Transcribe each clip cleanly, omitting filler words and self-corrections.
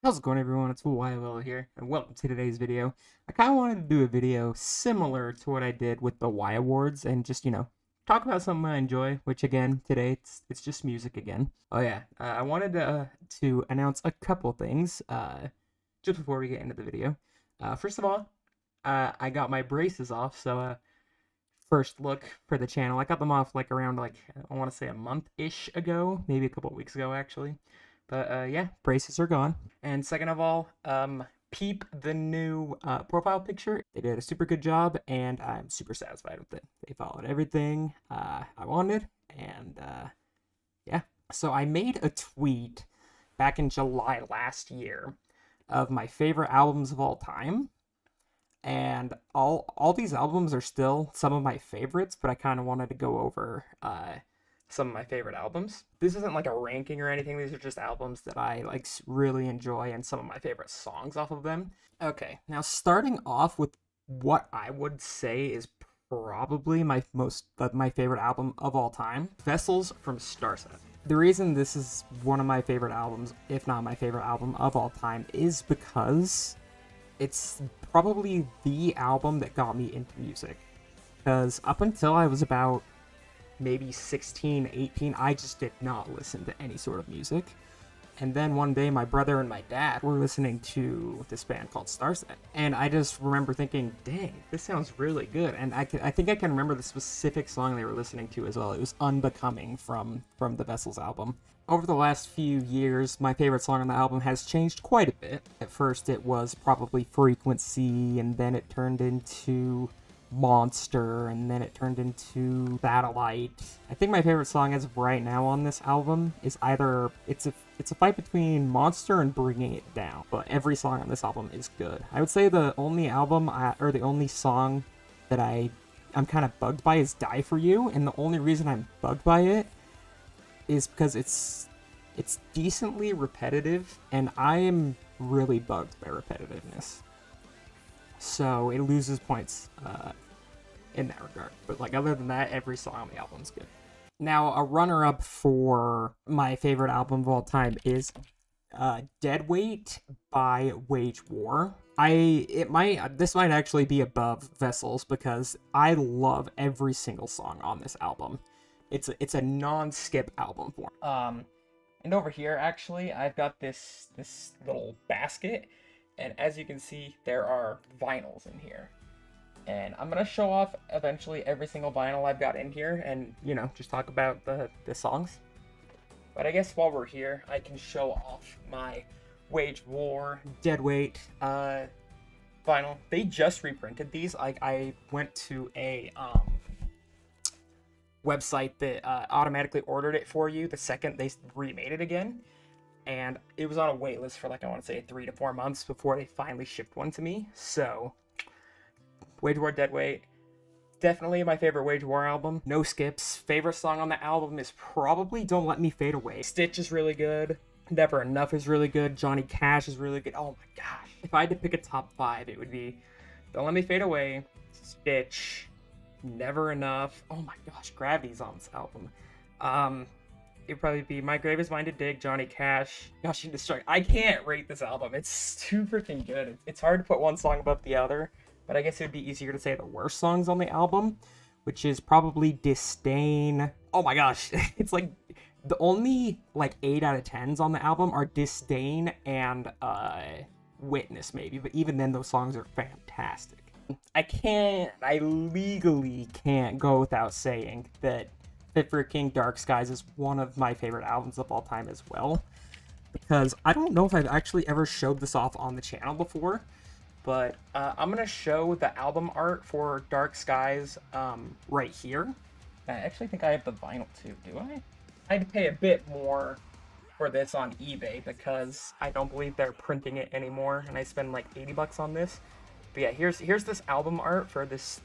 How's it going, everyone? It's YOL here, and welcome to today's video. I kind of wanted to do a video similar to what I did with the Y Awards, and just, talk about something I enjoy, which again, today, it's just music again. Oh yeah, I wanted to announce a couple things, just before we get into the video. First of all, I got my braces off, so, first look for the channel. I got them off, like, around, like, I want to say a month-ish ago, maybe a couple of weeks ago, actually. But yeah, braces are gone. And second of all, peep the new profile picture. They did a super good job, and I'm super satisfied with it. They followed everything I wanted, and yeah. So I made a tweet back in July last year of my favorite albums of all time. And all these albums are still some of my favorites, but I kind of wanted to go over some of my favorite albums. This isn't like a ranking or anything. These are just albums that I like really enjoy and some of my favorite songs off of them. Okay, now starting off with what I would say is probably my favorite album of all time, Vessels from Starset. The reason this is one of my favorite albums, if not my favorite album of all time, is because it's probably the album that got me into music. Because up until I was about maybe 16, 18, I just did not listen to any sort of music. And then one day my brother and my dad were listening to this band called Starset. And I just remember thinking, dang, this sounds really good. And I think I can remember the specific song they were listening to as well. It was Unbecoming from the Vessels album. Over the last few years, my favorite song on the album has changed quite a bit. At first it was probably Frequency, and then it turned into Monster, and then it turned into Satellite. I think my favorite song as of right now on this album is either it's a fight between Monster and Bringing It Down, but every song on this album is good. I would say the only or the only song that I'm kind of bugged by is Die For You, and the only reason I'm bugged by it is because it's decently repetitive, and I am really bugged by repetitiveness. So it loses points in that regard. But like other than that, every song on the album is good. Now, a runner-up for my favorite album of all time is Dead Weight by Wage War. This might actually be above Vessels because I love every single song on this album. It's a non-skip album for me. And over here, actually, I've got this little basket. And as you can see, there are vinyls in here. And I'm going to show off eventually every single vinyl I've got in here and, just talk about the songs. But I guess while we're here, I can show off my Wage War, Deadweight vinyl. They just reprinted these. I went to a website that automatically ordered it for you the second they remade it again. And it was on a wait list for like, I want to say 3 to 4 months before they finally shipped one to me. So, Wage War Deadweight, definitely my favorite Wage War album. No skips. Favorite song on the album is probably Don't Let Me Fade Away. Stitch is really good. Never Enough is really good. Johnny Cash is really good. Oh my gosh. If I had to pick a top 5, it would be Don't Let Me Fade Away, Stitch, Never Enough. Oh my gosh, Gravity's on this album. It'd probably be My Grave Is Mine to Dig, Johnny Cash, Gosh You Destroy. I can't rate this album. It's too freaking good. It's hard to put one song above the other, but I guess it would be easier to say the worst songs on the album, which is probably Disdain. Oh my gosh. It's like the only like 8 out of 10s on the album are Disdain and Witness maybe, but even then those songs are fantastic. I legally can't go without saying that Fit for a King Dark Skies is one of my favorite albums of all time as well. Because I don't know if I've actually ever showed this off on the channel before, but I'm going to show the album art for Dark Skies right here. I actually think I have the vinyl too, do I? I had to pay a bit more for this on eBay because I don't believe they're printing it anymore, and I spend like 80 bucks on this. But yeah, here's this album art for this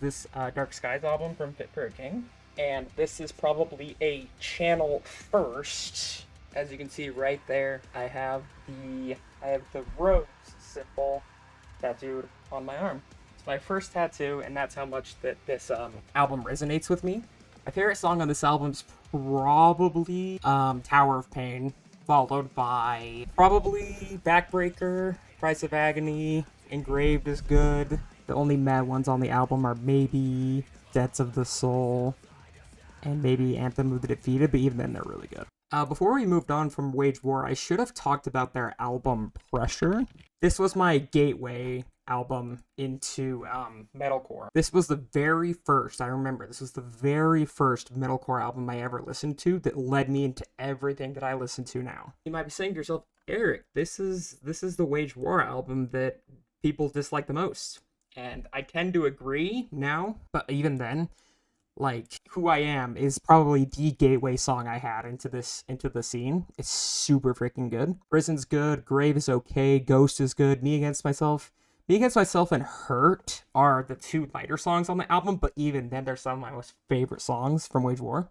Dark Skies album from Fit for a King. And this is probably a channel first. As you can see right there, I have the rose symbol tattooed on my arm. It's my first tattoo, and that's how much that this album resonates with me. My favorite song on this album is probably Tower of Pain. followed by probably Backbreaker, Price of Agony, Engraved is good. The only mad ones on the album are maybe Debts of the Soul and maybe Anthem of the Defeated, but even then they're really good. Before we moved on from Wage War, I should have talked about their album Pressure. This was my gateway album into metalcore. This was the very first, I remember, this was the very first metalcore album I ever listened to that led me into everything that I listen to now. You might be saying to yourself, Eric, this is the Wage War album that people dislike the most. And I tend to agree now, but even then, like, Who I Am is probably the gateway song I had into the scene. It's super freaking good. Prison's good, Grave is okay, Ghost is good, Me Against Myself and Hurt are the two lighter songs on the album, but even then they're some of my most favorite songs from Wage War.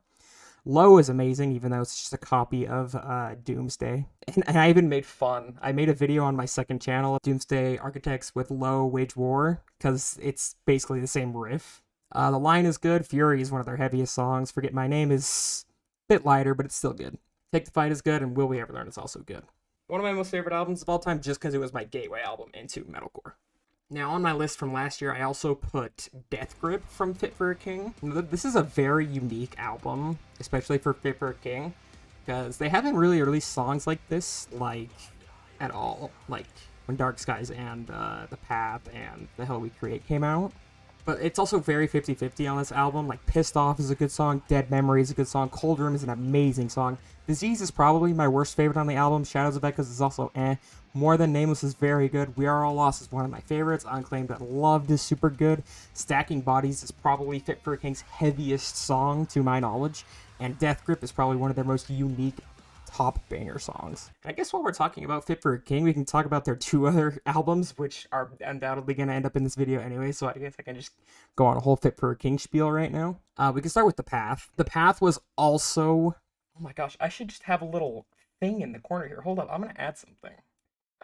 Low is amazing, even though it's just a copy of Doomsday. And I even made fun. I made a video on my second channel of Doomsday Architects with Low Wage War, because it's basically the same riff. The Line is good. Fury is one of their heaviest songs. Forget My Name is a bit lighter, but it's still good. Take the Fight is good, and Will We Ever Learn is also good. One of my most favorite albums of all time, just because it was my gateway album into metalcore. Now, on my list from last year, I also put Death Grip from Fit for a King. This is a very unique album, especially for Fit for a King, because they haven't really released songs like this, like, at all. Like, when Dark Skies and The Path and The Hell We Create came out. But it's also very 50-50 on this album. Like, Pissed Off is a good song, Dead Memory is a good song, Cold Room is an amazing song. Disease is probably my worst favorite on the album, Shadows of Echoes is also eh. More Than Nameless is very good, We Are All Lost is one of my favorites, Unclaimed Unloved is super good, Stacking Bodies is probably Fit for a King's heaviest song to my knowledge, and Death Grip is probably one of their most unique top banger songs. I guess while we're talking about Fit for a King, we can talk about their two other albums, which are undoubtedly going to end up in this video anyway, so I guess I can just go on a whole Fit for a King spiel right now. We can start with The Path. The Path was also... Oh my gosh, I should just have a little thing in the corner here. Hold up, I'm going to add something.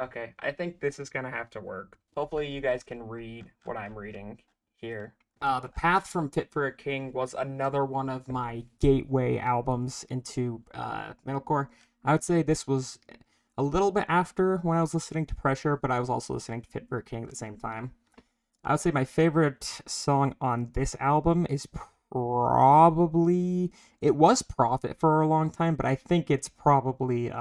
Okay, I think this is going to have to work. Hopefully you guys can read what I'm reading here. The Path from Fit for a King was another one of my gateway albums into metalcore. I would say this was a little bit after when I was listening to Pressure, but I was also listening to Fit for a King at the same time. I would say my favorite song on this album is probably... It was Prophet for a long time, but I think it's probably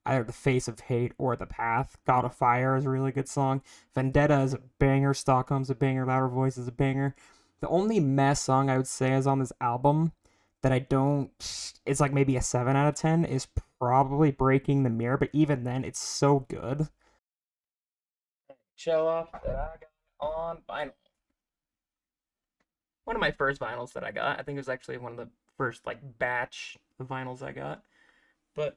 either The Face of Hate or The Path. God of Fire is a really good song. Vendetta is a banger. Stockholm's a banger. Louder Voice is a banger. The only mess song I would say is on this album that I don't... It's like maybe a 7 out of 10 is probably Breaking the Mirror, but even then, it's so good. Show off that I got on vinyl. One of my first vinyls that I got. I think it was actually one of the first, like, batch of vinyls I got. But...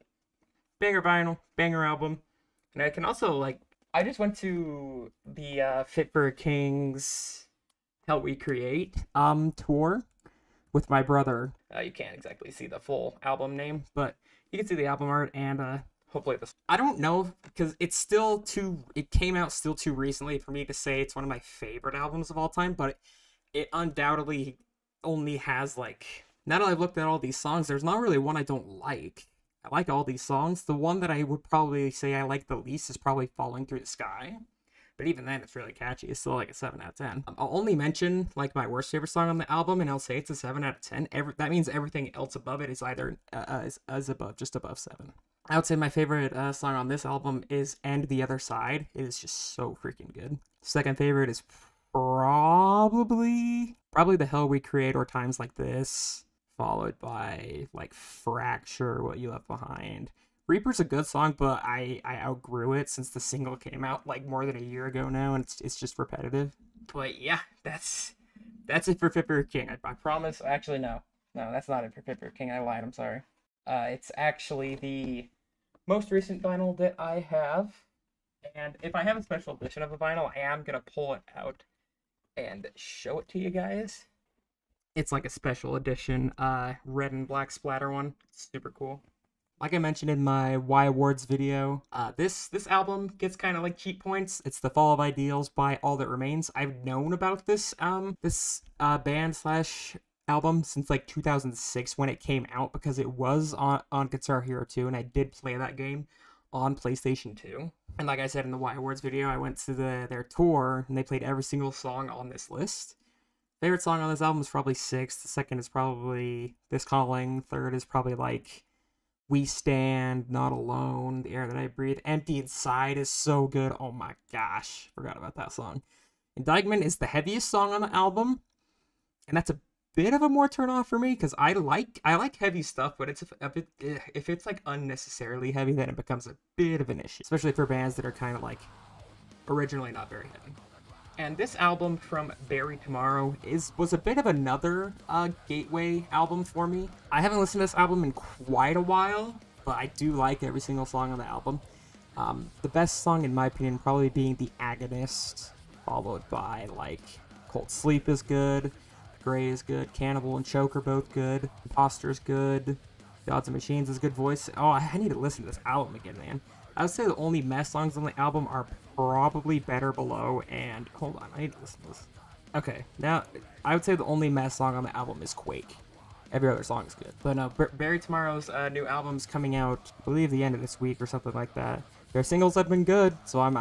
banger vinyl, banger album. And I can also, like, I just went to the Fit for a King's Hell We Create tour with my brother. You can't exactly see the full album name, but you can see the album art, and hopefully this... I don't know, because it's still too... It came out still too recently for me to say it's one of my favorite albums of all time, but it undoubtedly only has, like... Now that I've looked at all these songs, there's not really one I don't like. I like all these songs. The one that I would probably say I like the least is probably Falling Through the Sky. But even then, it's really catchy. It's still like a 7 out of 10. I'll only mention like my worst favorite song on the album, and I'll say it's a 7 out of 10. That means everything else above it is either just above 7. I would say my favorite song on this album is End the Other Side. It is just so freaking good. Second favorite is probably The Hell We Create or Times Like This, followed by like Fracture, What You Left Behind. Reaper's a good song, but I outgrew it since the single came out like more than a year ago now, and it's just repetitive. But yeah, that's it for Fit for a King. I promise. Actually, no, that's not it for Fit for a King. I lied. I'm sorry. It's actually the most recent vinyl that I have, and if I have a special edition of a vinyl, I am gonna pull it out and show it to you guys. It's like a special edition, red and black splatter one. It's super cool. Like I mentioned in my Y Awards video, this album gets kind of like cheap points. It's The Fall of Ideals by All That Remains. I've known about this band slash album since like 2006 when it came out, because it was on Guitar Hero 2, and I did play that game on PlayStation 2. And like I said in the Y Awards video, I went to their tour and they played every single song on this list. Favorite song on this album is probably Six. The second is probably This Calling. Third is probably like We Stand, Not Alone, The Air That I Breathe. Empty Inside is so good. Oh my gosh, forgot about that song. Indictment is the heaviest song on the album, and that's a bit of a more turn off for me because I like heavy stuff, but it's a bit, if it's like unnecessarily heavy, then it becomes a bit of an issue, especially for bands that are kind of like originally not very heavy. And this album from Bury Tomorrow was a bit of another gateway album for me. I haven't listened to this album in quite a while, but I do like every single song on the album. The best song, in my opinion, probably being The Agonist, followed by like Cold Sleep is good, Gray is good, Cannibal and Choke are both good, Imposter is good, Gods and Machines is a good voice. Oh, I need to listen to this album again, man. I would say the only mess songs on the album are probably Better Below and... Hold on, I need to listen to this. Okay, now, I would say the only mess song on the album is Quake. Every other song is good. But no, Bury Tomorrow's new album's coming out, I believe, the end of this week or something like that. Their singles have been good, so I'm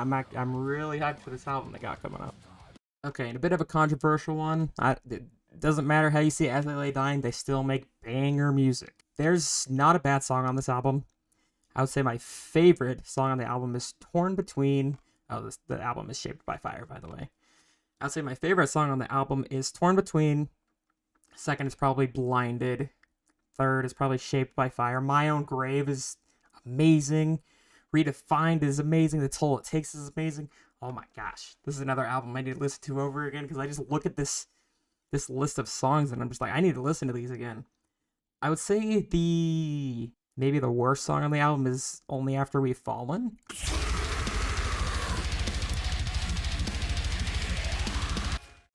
really hyped for this album they got coming up. Okay, and a bit of a controversial one. It doesn't matter how you see As They Lay Dying, they still make banger music. There's not a bad song on this album. I would say my favorite song on the album is Torn Between... Oh, the album is Shaped by Fire, by the way. I would say my favorite song on the album is Torn Between. Second is probably Blinded. Third is probably Shaped by Fire. My Own Grave is amazing. Redefined is amazing. The Toll It Takes is amazing. Oh my gosh. This is another album I need to listen to over again, because I just look at this list of songs and I'm just like, I need to listen to these again. I would say maybe the worst song on the album is Only After We've Fallen.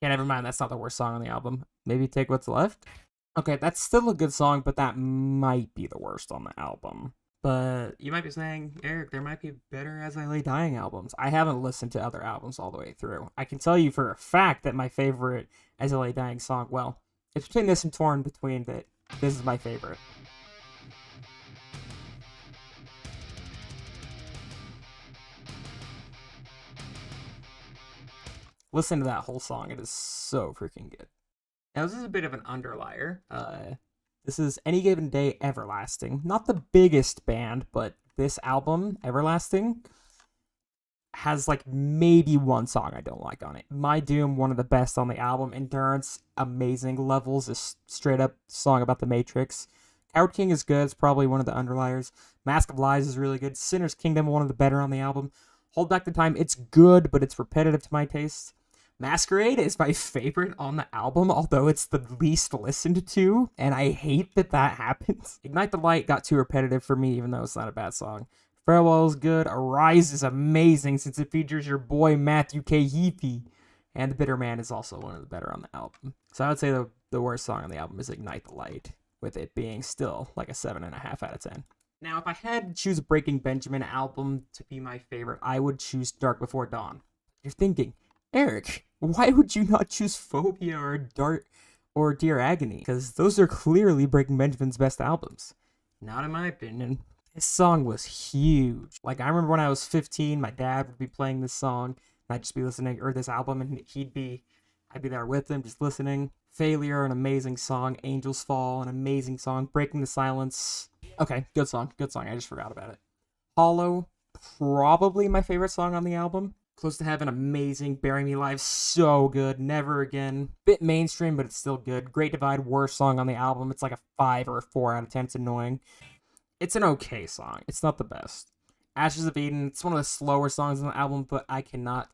Yeah, never mind, that's not the worst song on the album. Maybe Take What's Left? Okay, that's still a good song, but that might be the worst on the album. But you might be saying, Eric, there might be better As I Lay Dying albums. I haven't listened to other albums all the way through. I can tell you for a fact that my favorite As I Lay Dying song, well, it's between this and Torn Between, but this is my favorite. Listen to that whole song. It is so freaking good. Now, this is a bit of an underlier. This is Any Given Day Everlasting. Not the biggest band, but this album, Everlasting, has like maybe one song I don't like on it. My Doom, one of the best on the album. Endurance, amazing. Levels is straight up song about the Matrix. Coward King is good. It's probably one of the underliers. Mask of Lies is really good. Sinner's Kingdom, one of the better on the album. Hold Back the Time, it's good, but it's repetitive to my taste. Masquerade is my favorite on the album, although it's the least listened to, and I hate that happens. Ignite the Light got too repetitive for me, even though it's not a bad song. Farewell is good. Arise is amazing, since it features your boy Matthew K. Heafy. And The Bitter Man is also one of the better on the album. So I would say the worst song on the album is Ignite the Light, with it being still like a 7.5 out of 10. Now, if I had to choose a Breaking Benjamin album to be my favorite, I would choose Dark Before Dawn. You're thinking, Eric, why would you not choose Phobia or Dear Agony? Because those are clearly Breaking Benjamin's best albums. Not in my opinion. This song was huge. Like, I remember when I was 15, my dad would be playing this song, and I'd just be listening, or this album, and I'd be there with him, just listening. Failure, an amazing song. Angels Fall, an amazing song. Breaking the Silence. Okay, good song. Good song. I just forgot about it. Hollow, probably my favorite song on the album. Close to Heaven, amazing. Bury Me Alive, so good. Never Again. Bit mainstream, but it's still good. Great Divide, worst song on the album. It's like a 5 or a 4 out of 10. It's annoying. It's an okay song. It's not the best. Ashes of Eden, it's one of the slower songs on the album, but I cannot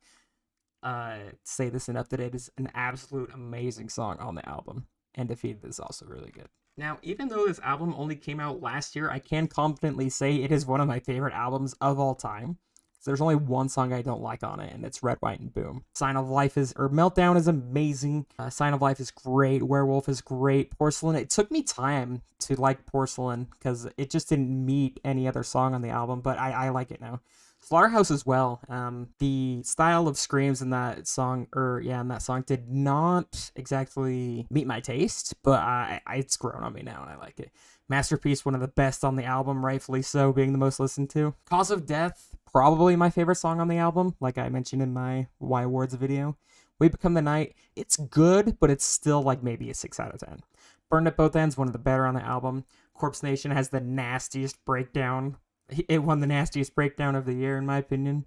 say this enough that it is an absolute amazing song on the album. And Defeated is also really good. Now, even though this album only came out last year, I can confidently say it is one of my favorite albums of all time. So there's only one song I don't like on it, and it's Red, White, and Boom. Meltdown is amazing. Sign of Life is great. Werewolf is great. Porcelain, it took me time to like Porcelain, because it just didn't meet any other song on the album, but I like it now. Slaughterhouse as well. The style of screams in that song, in that song, did not exactly meet my taste, but it's grown on me now and I like it. Masterpiece, one of the best on the album, rightfully so, being the most listened to. Cause of Death, probably my favorite song on the album, like I mentioned in my Y Awards video. We Become the Night, it's good, but it's still like maybe a 6 out of 10. Burned at Both Ends, one of the better on the album. Corpse Nation has the nastiest breakdown. It won the nastiest breakdown of the year, in my opinion.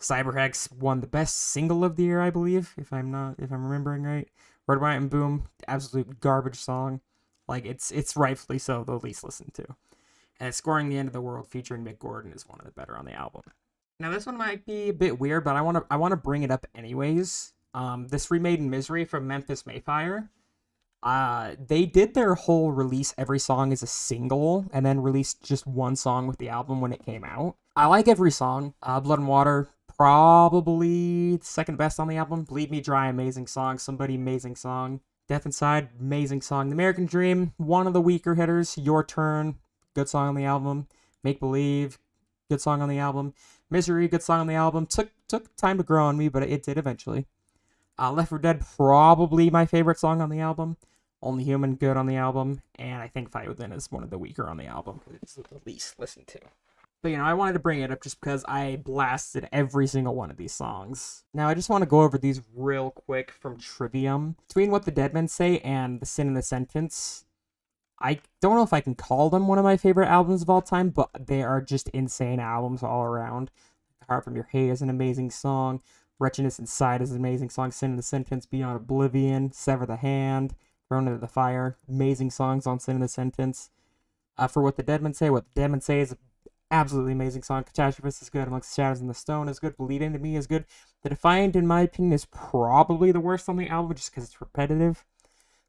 Cyberhex won the best single of the year, I believe, if I'm remembering right. Red, White, and Boom, absolute garbage song. Like, it's rightfully so the least listened to. And Scoring the End of the World featuring Mick Gordon is one of the better on the album. Now, this one might be a bit weird, but I want to bring it up anyways. This Remade in Misery from Memphis Mayfire. They did their whole release every song as a single and then released just one song with the album when it came out. I like every song. Blood and Water, probably the second best on the album. Bleed Me Dry, amazing song. Somebody, amazing song. Death Inside, amazing song. The American Dream, one of the weaker hitters. Your Turn, good song on the album. Make Believe, good song on the album. Misery, good song on the album. Took time to grow on me, but it did eventually. Left 4 Dead, probably my favorite song on the album. Only Human, good on the album. And I think Fight Within is one of the weaker on the album, because it's the least listened to. But, I wanted to bring it up just because I blasted every single one of these songs. Now, I just want to go over these real quick from Trivium. Between What the Dead Men Say and The Sin in the Sentence, I don't know if I can call them one of my favorite albums of all time, but they are just insane albums all around. Heart from Your Hate is an amazing song. Wretchedness Inside is an amazing song. Sin in the Sentence, Beyond Oblivion, Sever the Hand, Thrown into the Fire. Amazing songs on Sin in the Sentence. For What the Dead Men Say, What the Dead Men Say is an absolutely amazing song. Catastrophist is good. Amongst the Shadows and the Stone is good. Bleed Into Me is good. The Defiant, in my opinion, is probably the worst on the album just because it's repetitive.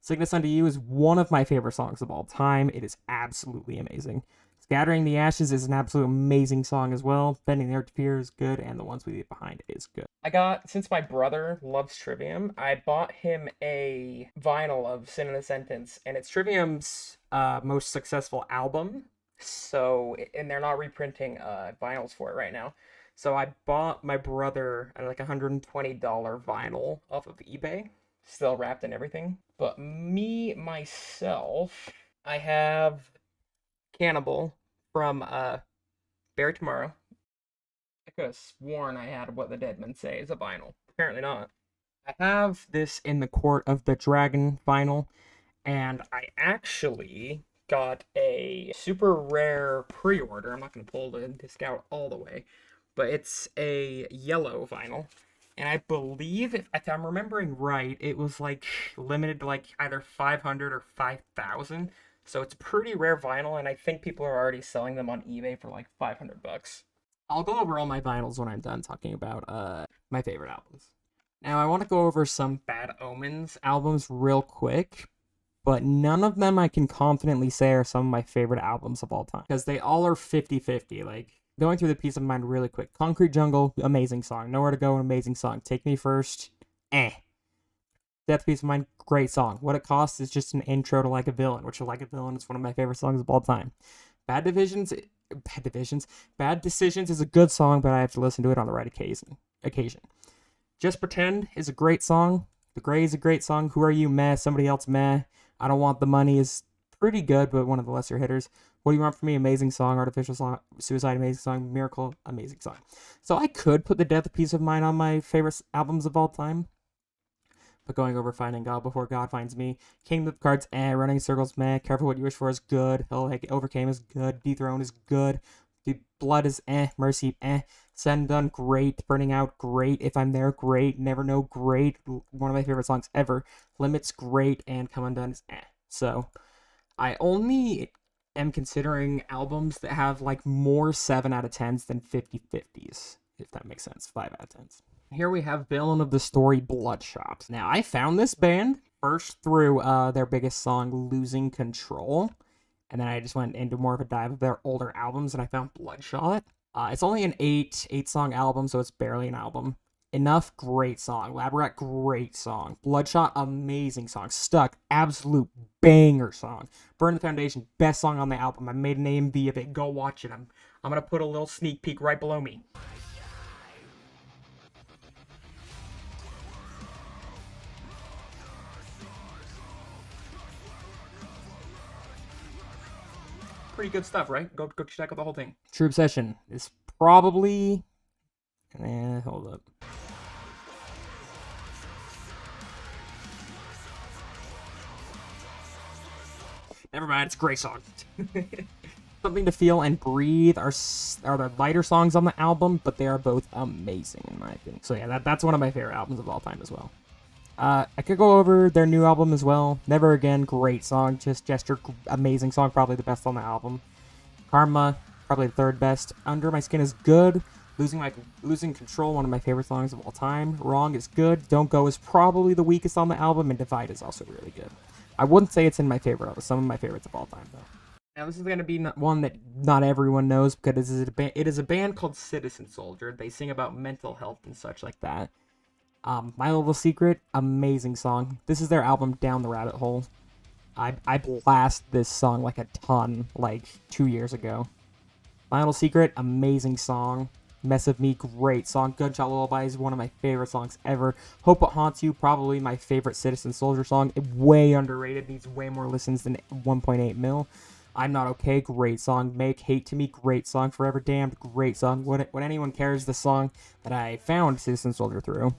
Sickness Unto You is one of my favorite songs of all time. It is absolutely amazing. Scattering the Ashes is an absolute amazing song as well. Bending the Earth to Fear is good, and The Ones We Leave Behind is good. Since my brother loves Trivium, I bought him a vinyl of Sin in the Sentence, and it's Trivium's most successful album. So, and they're not reprinting vinyls for it right now. So I bought my brother like $120 vinyl off of eBay, still wrapped and everything. But myself, I have Cannibal from Bear Tomorrow. I could have sworn I had What the Dead Men Say as a vinyl. Apparently not. I have this In the Court of the Dragon vinyl, and I actually got a super rare pre-order. I'm not going to pull the disc out all the way, but it's a yellow vinyl. And I believe, if I'm remembering right, it was like limited to like either 500 or 5,000. So it's a pretty rare vinyl, and I think people are already selling them on eBay for like $500. I'll go over all my vinyls when I'm done talking about my favorite albums. Now, I want to go over some Bad Omens albums real quick, but none of them I can confidently say are some of my favorite albums of all time, because they all are 50-50. Like, going through the Peace of Mind really quick. Concrete Jungle, amazing song. Nowhere to Go, an amazing song. Take Me First, Death, Peace of Mind, great song. What It Costs is just an intro to Like a Villain, which Like a Villain is one of my favorite songs of all time. Bad Decisions is a good song, but I have to listen to it on the right occasion. Just Pretend is a great song. The Gray is a great song. Who Are You, meh. Somebody Else, meh. I Don't Want the Money is pretty good, but one of the lesser hitters. What Do You Want From Me, amazing song. Artificial Suicide, amazing song. Miracle, amazing song. So I could put The Death of Peace of Mind on my favorite albums of all time. But going over Finding God Before God Finds Me, Kingdom of Cards, Running in Circles, meh. Careful What You Wish For is good. Hell Overcame is good. Dethrone is good. The Blood is Mercy, Said and Done, great. Burning Out, great. If I'm There, great. Never Know, great. One of my favorite songs ever. Limits, great. And Come Undone is So, I only am considering albums that have like more 7 out of 10s than 50-50s, if that makes sense. 5 out of 10s. Here we have Villain of the Story, Bloodshot. Now, I found this band first through their biggest song, Losing Control, and then I just went into more of a dive of their older albums, and I found Bloodshot. It's only an 8-song album, so it's barely an album. Enough, great song. Labyrinth, great song. Bloodshot, amazing song. Stuck, absolute banger song. Burn the Foundation, best song on the album. I made an AMV of it. Go watch it. I'm gonna put a little sneak peek right below me. pretty good stuff, right? Go check out the whole thing. True Obsession is probably... hold up. Never mind, it's a great song. Something to Feel and Breathe are the lighter songs on the album, but they are both amazing in my opinion. So yeah, that's one of my favorite albums of all time as well. I could go over their new album as well. Never Again, great song. Just Gesture, amazing song, probably the best on the album. Karma, probably the third best. Under My Skin is good. Losing Control, one of my favorite songs of all time. Wrong is good. Don't Go is probably the weakest on the album, and Divide is also really good. I wouldn't say it's in my favorite, some of my favorites of all time, though. Now, this is going to be one that not everyone knows, because it is a band called Citizen Soldier. They sing about mental health and such like that. My Little Secret, amazing song. This is their album, Down the Rabbit Hole. I blast this song like a ton, like 2 years ago. My Little Secret, amazing song. Mess of Me, great song. Gunshot Lullaby is one of my favorite songs ever. Hope It Haunts You, probably my favorite Citizen Soldier song. Way underrated, needs way more listens than 1.8 mil. I'm Not Okay, great song. Make Hate to Me, great song. Forever Damned, great song. When Anyone Cares, the song that I found Citizen Soldier through.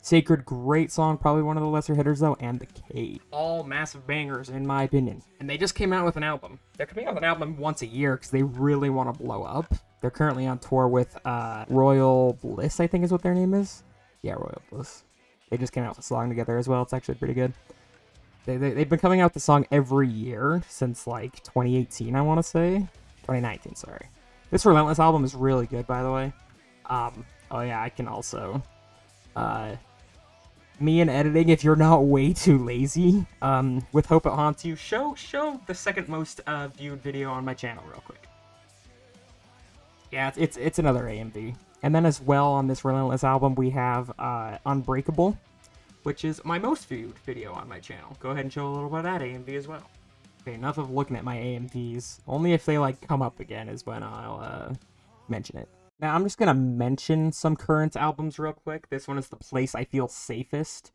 Sacred, great song, probably one of the lesser hitters though, and The Cave. All massive bangers in my opinion. And they just came out with an album. They're coming out with an album once a year because they really want to blow up. They're currently on tour with Royal Bliss, I think is what their name is. Yeah, Royal Bliss. They just came out with a song together as well. It's actually pretty good. They've been coming out with the song every year since like 2018, I want to say. 2019, sorry. This Relentless album is really good, by the way. Oh yeah, I can also... me and editing, if you're not way too lazy, with Hope It Haunts You, show the second most viewed video on my channel real quick. Yeah, it's another AMV. And then as well on this Relentless album, we have Unbreakable, which is my most viewed video on my channel. Go ahead and show a little bit of that AMV as well. Okay, enough of looking at my AMVs. Only if they like come up again is when I'll mention it. Now, I'm just going to mention some current albums real quick. This one is The Place I Feel Safest.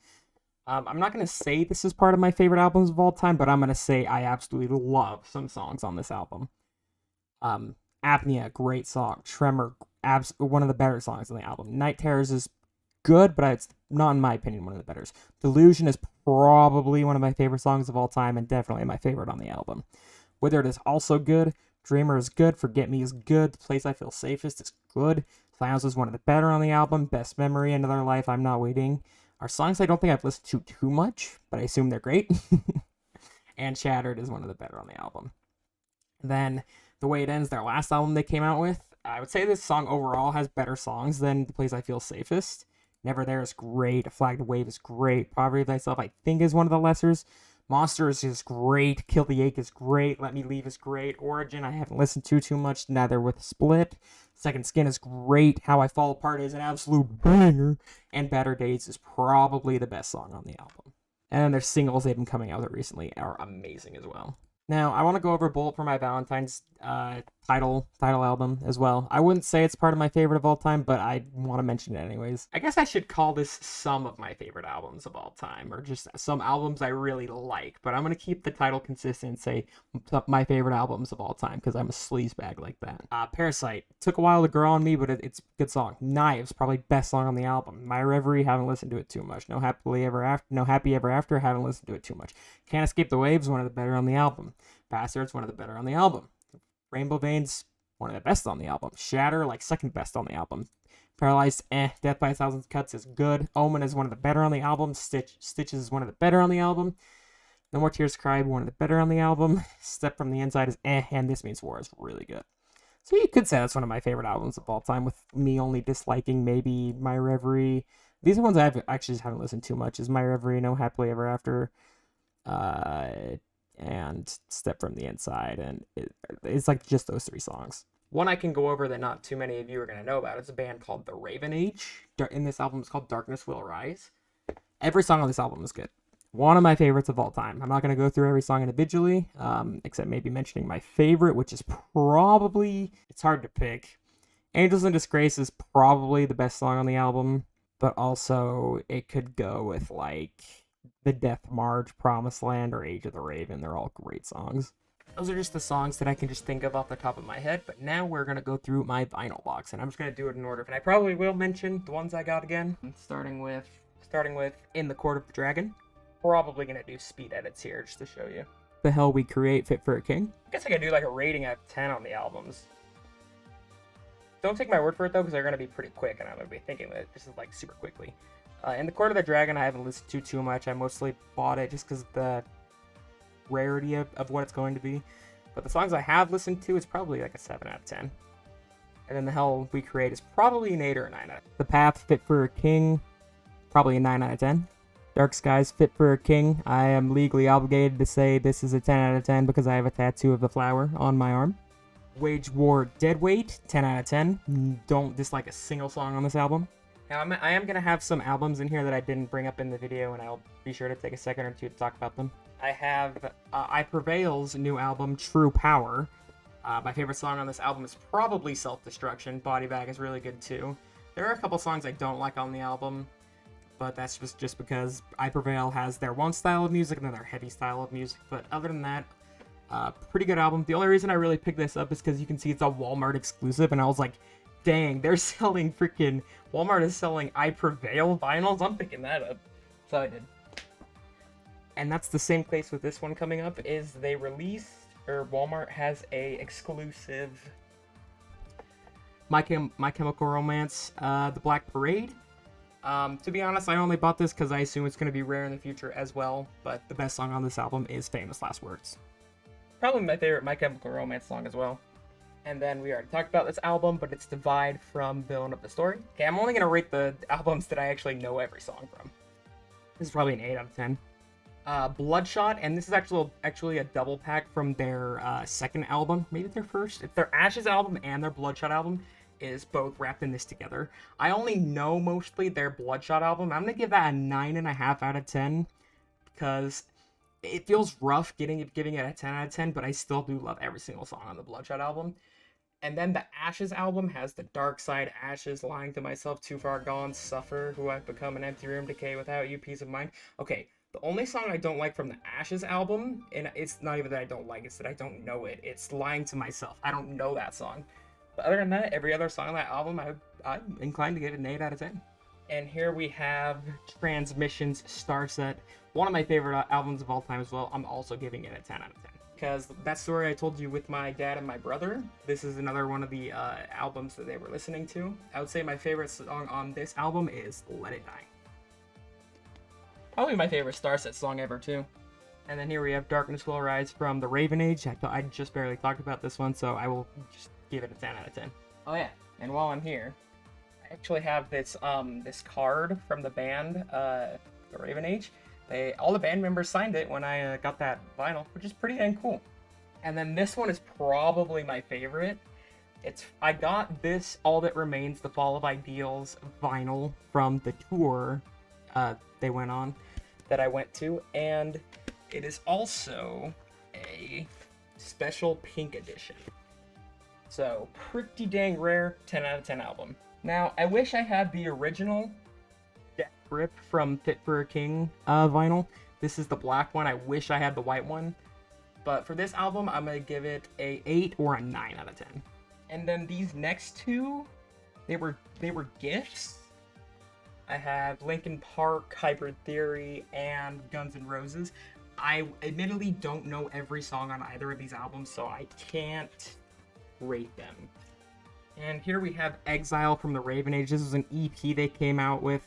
I'm not going to say this is part of my favorite albums of all time, but I'm going to say I absolutely love some songs on this album. Apnea, great song. Tremor, one of the better songs on the album. Night Terrors is good, but it's not, in my opinion, one of the better. Delusion is probably one of my favorite songs of all time, and definitely my favorite on the album. Withered is also good. Dreamer is good. Forget Me is good. The Place I Feel Safest is good. Silence is one of the better on the album. Best Memory, Another Life, I'm Not Waiting are songs I don't think I've listened to too much, but I assume they're great. And Shattered is one of the better on the album. Then The Way It Ends, their last album they came out with. I would say this song overall has better songs than The Place I Feel Safest. Never There is great. A Flagged Wave is great. Poverty of Thyself, I think, is one of the lessers. Monsters is great. Kill the Ache is great. Let Me Leave is great. Origin, I haven't listened to too much, neither with Split. Second Skin is great. How I Fall Apart is an absolute banger. And Better Days is probably the best song on the album. And then their singles they've been coming out with recently are amazing as well. Now, I want to go over Bullet for My Valentine's title album as well. I wouldn't say it's part of my favorite of all time, but I want to mention it anyways. I guess I should call this some of my favorite albums of all time, or just some albums I really like, but I'm going to keep the title consistent and say my favorite albums of all time, because I'm a sleazebag like that. Parasite, took a while to grow on me, but it's a good song. Knives, probably best song on the album. My Reverie, haven't listened to it too much. No Happy Ever After, haven't listened to it too much. Can't Escape the Waves, one of the better on the album. Bastards, one of the better on the album. Rainbow Veins, one of the best on the album. Shatter, like second best on the album. Paralyzed, Death by a Thousand Cuts is good. Omen is one of the better on the album. Stitches is one of the better on the album. No More Tears Cried, one of the better on the album. Step from the Inside is and This Means War is really good. So you could say that's one of my favorite albums of all time, with me only disliking maybe My Reverie. These are ones I actually just haven't listened to much. Is My Reverie, No Happily Ever After, and Step from the Inside, and it's like just those three songs. One I can go over that not too many of you are going to know about. It's a band called The Raven Age. In this album, it's called Darkness Will Rise. Every song on this album is good. One of my favorites of all time. I'm not going to go through every song individually, except maybe mentioning my favorite, which is probably, it's hard to pick. Angels in Disgrace is probably the best song on the album, but also it could go with like The Death March, Promised Land, or Age of the Raven. They're all great songs. those are just the songs that I can just think of off the top of my head. But now we're gonna go through my vinyl box, and I'm just gonna do it in order. And I probably will mention the ones I got again. Starting with In the Court of the Dragon. Probably gonna do speed edits here just to show you. The Hell We Create, Fit for a King. I guess I could do like a rating out of 10 on the albums. Don't take my word for it though, because they're gonna be pretty quick, and I'm gonna be thinking that this is like super quickly. In the Court of the Dragon, I haven't listened to too much. I mostly bought it just because of the rarity of what it's going to be. But the songs I have listened to is probably like a 7 out of 10. And then The Hell We Create is probably an 8 or a 9 out of 10. The Path, Fit for a King, probably a 9 out of 10. Dark Skies, Fit for a King. I am legally obligated to say this is a 10 out of 10 because I have a tattoo of the flower on my arm. Wage War, Deadweight, 10 out of 10. Don't dislike a single song on this album. Now, I am going to have some albums in here that I didn't bring up in the video, and I'll be sure to take a second or two to talk about them. I have I Prevail's new album, True Power. My favorite song on this album is probably Self-Destruction. Body Bag is really good, too. There are a couple songs I don't like on the album, but that's just because I Prevail has their one style of music and then their heavy style of music. But other than that, pretty good album. The only reason I really picked this up is because you can see it's a Walmart exclusive, and I was like, dang, they're selling freaking... Walmart is selling I Prevail vinyls? I'm picking that up. So I did. And that's the same case with this one coming up, is they released, or Walmart has a exclusive My Chemical Romance, The Black Parade. To be honest, I only bought this because I assume it's going to be rare in the future as well, but the best song on this album is Famous Last Words. Probably my favorite My Chemical Romance song as well. And then we already talked about this album, but it's Divide from Villain of the Story. Okay, I'm only going to rate the albums that I actually know every song from. This is probably an 8 out of 10. Bloodshot, and this is actually a double pack from their second album, maybe their first. It's their Ashes album and their Bloodshot album is both wrapped in this together. I only know mostly their Bloodshot album. I'm going to give that a 9.5 out of 10 because it feels rough giving it a 10 out of 10, but I still do love every single song on the Bloodshot album. And then the Ashes album has The Dark Side, Ashes, Lying to Myself, Too Far Gone, Suffer, Who I've Become, An Empty Room, Decay Without You, Peace of Mind. Okay, the only song I don't like from the Ashes album, and it's not even that I don't like, it's that I don't know it. It's Lying to Myself. I don't know that song. But other than that, every other song on that album, I'm inclined to give it an 8 out of 10. And here we have Transmission's Starset, one of my favorite albums of all time as well. I'm also giving it a 10 out of 10. Because that story I told you with my dad and my brother, this is another one of the albums that they were listening to. I would say my favorite song on this album is Let It Die. Probably my favorite Starset song ever, too. And then here we have Darkness Will Rise from The Raven Age. I just barely talked about this one, so I will just give it a 10 out of 10. Oh yeah, and while I'm here, I actually have this this card from the band, The Raven Age. All the band members signed it when I got that vinyl, which is pretty dang cool. And then this one is probably my favorite. I got this All That Remains, The Fall of Ideals vinyl from the tour they went on, that I went to, and it is also a special pink edition. So, pretty dang rare, 10 out of 10 album. Now, I wish I had the original Death Grip from Fit for a King vinyl. This is the black one. I wish I had the white one. But for this album, I'm going to give it a 8 or a 9 out of 10. And then these next two, they were gifts. I have Linkin Park, Hybrid Theory, and Guns N' Roses. I admittedly don't know every song on either of these albums, so I can't rate them. And here we have Exile from the Raven Age. This was an EP they came out with,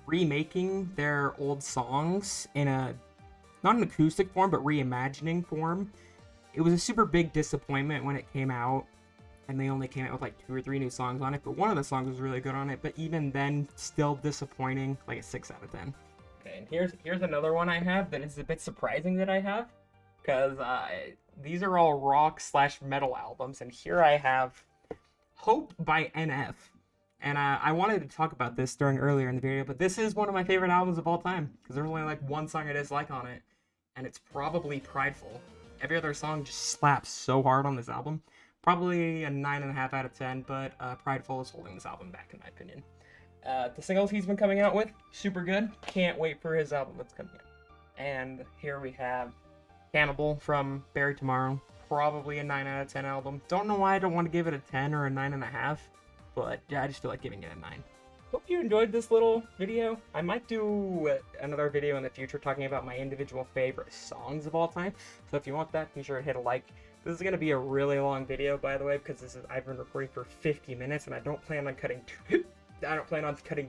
remaking their old songs in not an acoustic form, but reimagining form. It was a super big disappointment when it came out, and they only came out with like 2 or 3 new songs on it, but one of the songs was really good on it, but even then, still disappointing, like a 6 out of 10. Okay, and here's another one I have that is a bit surprising that I have, because these are all rock/metal albums, and here I have Hope by NF. And I wanted to talk about this earlier in the video, but this is one of my favorite albums of all time, because there's only like one song I dislike on it, and it's probably Prideful. Every other song just slaps so hard on this album. Probably a 9.5 out of 10, but Prideful is holding this album back in my opinion. The singles he's been coming out with, super good. Can't wait for his album that's coming out. And here we have Cannibal from Barry Tomorrow. Probably a 9 out of 10 album. Don't know why I don't want to give it a 10 or a 9.5, but yeah, I just feel like giving it a 9. Hope you enjoyed this little video. I might do another video in the future talking about my individual favorite songs of all time. So if you want that, be sure to hit a like. This is going to be a really long video, by the way, because I've been recording for 50 minutes and I don't plan on cutting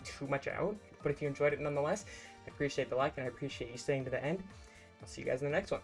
too much out. But if you enjoyed it nonetheless, I appreciate the like and I appreciate you staying to the end. I'll see you guys in the next one.